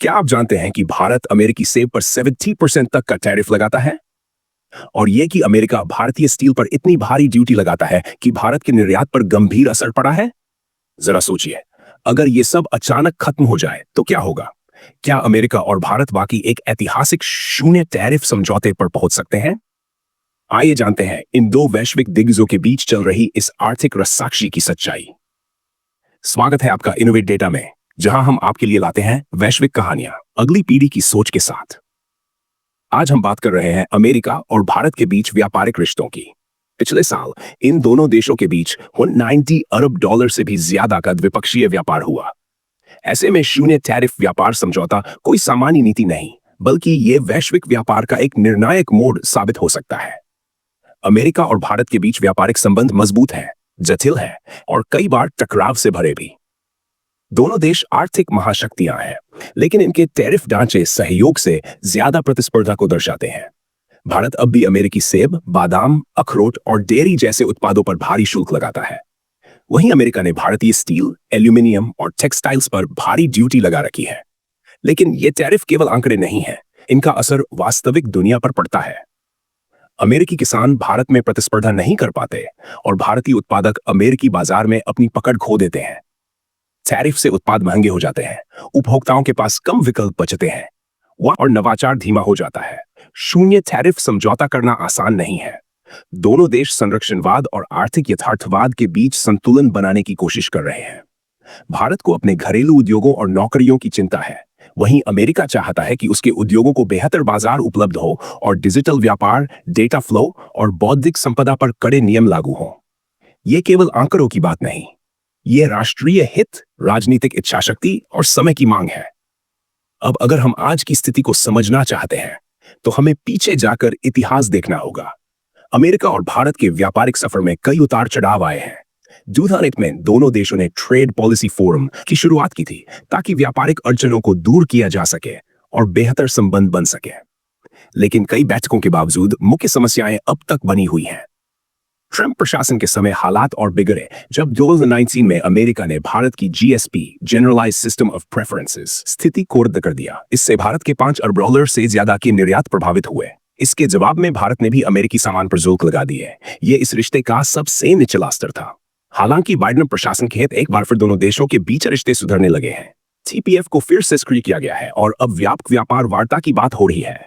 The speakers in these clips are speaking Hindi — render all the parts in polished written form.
क्या आप जानते हैं कि भारत अमेरिकी सेब पर 70% तक का टैरिफ लगाता है? और यह कि अमेरिका भारतीय स्टील पर इतनी भारी ड्यूटी लगाता है कि भारत के निर्यात पर गंभीर असर पड़ा है? जरा सोचिए, अगर ये सब अचानक खत्म हो जाए तो क्या होगा? क्या अमेरिका और भारत वाकई एक ऐतिहासिक शून्य टैरिफ समझौते पर पहुंच सकते हैं? आइए जानते हैं इन दो वैश्विक दिग्गजों के बीच चल रही इस आर्थिक रस्साकशी की सच्चाई। स्वागत है आपका इनोवेट डेटा में, जहां हम आपके लिए लाते हैं वैश्विक कहानियां अगली पीढ़ी की सोच के साथ। आज हम बात कर रहे हैं अमेरिका और भारत के बीच व्यापारिक रिश्तों की। पिछले साल इन दोनों देशों के बीच 190 अरब डॉलर से भी ज्यादा का द्विपक्षीय व्यापार हुआ। ऐसे में शून्य टैरिफ व्यापार समझौता कोई सामान्य नीति नहीं, बल्कि ये वैश्विक व्यापार का एक निर्णायक मोड़ साबित हो सकता है। अमेरिका और भारत के बीच व्यापारिक संबंध मजबूत है, जटिल है और कई बार टकराव से भरे भी। दोनों देश आर्थिक महाशक्तियां हैं, लेकिन इनके टैरिफ ढांचे सहयोग से ज्यादा प्रतिस्पर्धा को दर्शाते हैं। भारत अब भी अमेरिकी सेब, बादाम, अखरोट और डेयरी जैसे उत्पादों पर भारी शुल्क लगाता है। वहीं अमेरिका ने भारतीय स्टील, एल्यूमिनियम और टेक्सटाइल्स पर भारी ड्यूटी लगा रखी है। लेकिन ये टैरिफ केवल आंकड़े नहीं हैं, इनका असर वास्तविक दुनिया पर पड़ता है। अमेरिकी किसान भारत में प्रतिस्पर्धा नहीं कर पाते और भारतीय उत्पादक अमेरिकी बाजार में अपनी पकड़ खो देते हैं। टैरिफ से उत्पाद महंगे हो जाते हैं, उपभोक्ताओं के पास कम विकल्प बचते हैं और नवाचार धीमा हो जाता है। शून्य टैरिफ समझौता करना आसान नहीं है। दोनों देश संरक्षणवाद और आर्थिक यथार्थवाद के बीच संतुलन बनाने की कोशिश कर रहे हैं। भारत को अपने घरेलू उद्योगों और नौकरियों की चिंता है, वहीं अमेरिका चाहता है कि उसके उद्योगों को बेहतर बाजार उपलब्ध हो और डिजिटल व्यापार, डेटा फ्लो और बौद्धिक संपदा पर कड़े नियम लागू हों। ये केवल आंकड़ों की बात नहीं, ये राष्ट्रीय हित, राजनीतिक इच्छाशक्ति और समय की मांग है। अब अगर हम आज की स्थिति को समझना चाहते हैं, तो हमें पीछे जाकर इतिहास देखना होगा। अमेरिका और भारत के व्यापारिक सफर में कई उतार चढ़ाव आए हैं। 2008 में दोनों देशों ने ट्रेड पॉलिसी फोरम की शुरुआत की थी, ताकि व्यापारिक अड़चनों को दूर किया जा सके और बेहतर संबंध बन सके। लेकिन कई बैठकों के बावजूद मुख्य समस्याएं अब तक बनी हुई हैं। ट्रंप प्रशासन के समय हालात और बिगड़े जब 2019 में अमेरिका ने भारत की GSP, generalised system of preferences, स्थिति को रद्द कर दिया। इससे भारत के 5 अरब डॉलर से ज्यादा के निर्यात प्रभावित हुए। इसके जवाब में भारत ने भी अमेरिकी सामान पर जुल्क लगा दिए। ये इस रिश्ते का सबसे निचला स्तर था। हालांकि बाइडेन प्रशासन के हित एक बार फिर दोनों देशों के बीच रिश्ते सुधरने लगे हैं। टीपीएफ को फिर से सक्रिय किया गया है और अब व्यापक व्यापार वार्ता की बात हो रही है।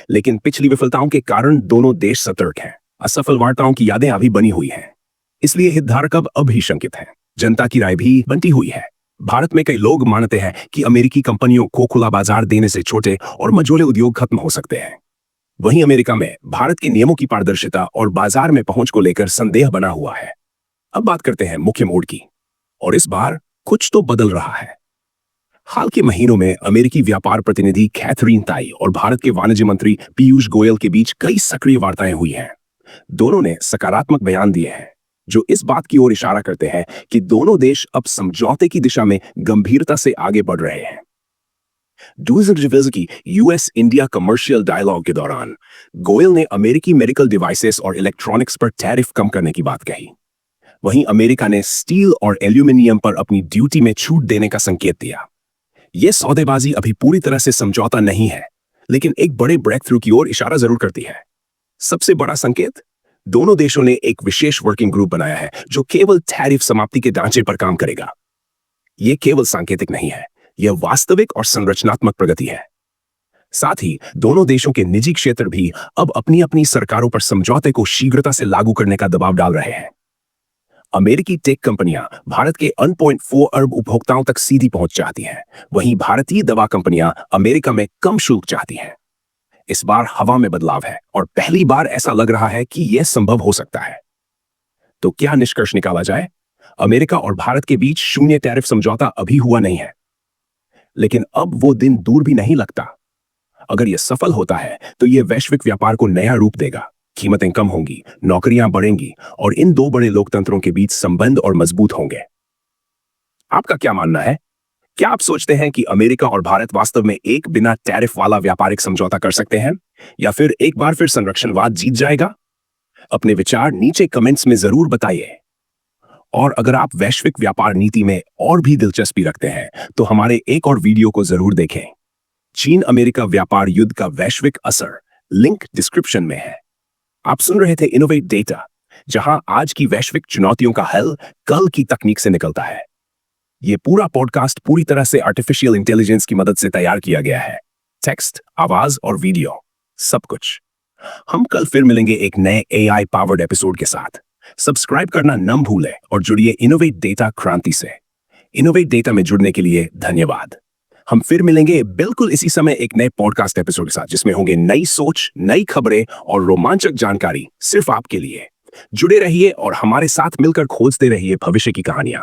लेकिन पिछली विफलताओं के कारण दोनों देश सतर्क हैं। असफल वार्ताओं की यादें अभी बनी हुई हैं, इसलिए हितधारक अब भी शंकित हैं। जनता की राय भी बंटी हुई है। भारत में कई लोग मानते हैं कि अमेरिकी कंपनियों को खुला बाजार देने से छोटे और मझोले उद्योग खत्म हो सकते हैं। वहीं अमेरिका में भारत के नियमों की पारदर्शिता और बाजार में पहुंच को लेकर संदेह बना हुआ है। अब बात करते हैं मुख्य मोड़ की, और इस बार कुछ तो बदल रहा है। हाल के महीनों में अमेरिकी व्यापार प्रतिनिधि कैथरीन ताई और भारत के वाणिज्य मंत्री पीयूष गोयल के बीच कई सक्रिय वार्ताएं हुई हैं। दोनों ने सकारात्मक बयान दिए हैं, जो इस बात की ओर इशारा करते हैं कि दोनों देश अब समझौते की दिशा में गंभीरता से आगे बढ़ रहे हैं। 2020 की यूएस इंडिया कमर्शियल डायलॉग के दौरान गोयल ने अमेरिकी मेडिकल डिवाइसेस और इलेक्ट्रॉनिक्स पर टैरिफ कम करने की बात कही। वहीं अमेरिका ने स्टील और एल्यूमिनियम पर अपनी ड्यूटी में छूट देने का संकेत दिया। यह सौदेबाजी अभी पूरी तरह से समझौता नहीं है, लेकिन एक बड़े ब्रेक थ्रू की ओर इशारा जरूर करती है। सबसे बड़ा संकेत, दोनों देशों ने एक विशेष वर्किंग ग्रुप बनाया है जो केवल टैरिफ समाप्ति के ढांचे पर काम करेगा। यह केवल सांकेतिक नहीं है, यह वास्तविक और संरचनात्मक प्रगति है। साथ ही दोनों देशों के निजी क्षेत्र भी अब अपनी अपनी सरकारों पर समझौते को शीघ्रता से लागू करने का दबाव डाल रहे हैं। अमेरिकी टेक कंपनियां भारत के 1.4 अरब उपभोक्ताओं तक सीधी पहुंच चाहती हैं, वहीं भारतीय दवा कंपनियां अमेरिका में कम शुल्क चाहती हैं। इस बार हवा में बदलाव है और पहली बार ऐसा लग रहा है कि यह संभव हो सकता है। तो क्या निष्कर्ष निकाला जाए? अमेरिका और भारत के बीच शून्य टैरिफ समझौता अभी हुआ नहीं है, लेकिन अब वो दिन दूर भी नहीं लगता। अगर यह सफल होता है तो यह वैश्विक व्यापार को नया रूप देगा। कीमतें कम होंगी, नौकरियां बढ़ेंगी और इन दो बड़े लोकतंत्रों के बीच संबंध और मजबूत होंगे। आपका क्या मानना है? क्या आप सोचते हैं कि अमेरिका और भारत वास्तव में एक बिना टैरिफ वाला व्यापारिक समझौता कर सकते हैं, या फिर एक बार फिर संरक्षणवाद जीत जाएगा? अपने विचार नीचे कमेंट्स में जरूर बताइए। और अगर आप वैश्विक व्यापार नीति में और भी दिलचस्पी रखते हैं, तो हमारे एक और वीडियो को जरूर देखें। चीन अमेरिका व्यापार युद्ध का वैश्विक असर, लिंक डिस्क्रिप्शन में है। आप सुन रहे थे इनोवेट डेटा, जहां आज की वैश्विक चुनौतियों का हल कल की तकनीक से निकलता है। यह पूरा पॉडकास्ट पूरी तरह से आर्टिफिशियल इंटेलिजेंस की मदद से तैयार किया गया है। टेक्स्ट, आवाज और वीडियो, सब कुछ। हम कल फिर मिलेंगे एक नए एआई पावर्ड एपिसोड के साथ। सब्सक्राइब करना न भूलें और जुड़िए इनोवेट डेटा क्रांति से। इनोवेट डेटा में जुड़ने के लिए धन्यवाद। हम फिर मिलेंगे बिल्कुल इसी समय एक नए पॉडकास्ट एपिसोड के साथ, जिसमें होंगे नई सोच, नई खबरें और रोमांचक जानकारी सिर्फ आपके लिए। जुड़े रहिए और हमारे साथ मिलकर खोजते रहिए भविष्य की कहानियां।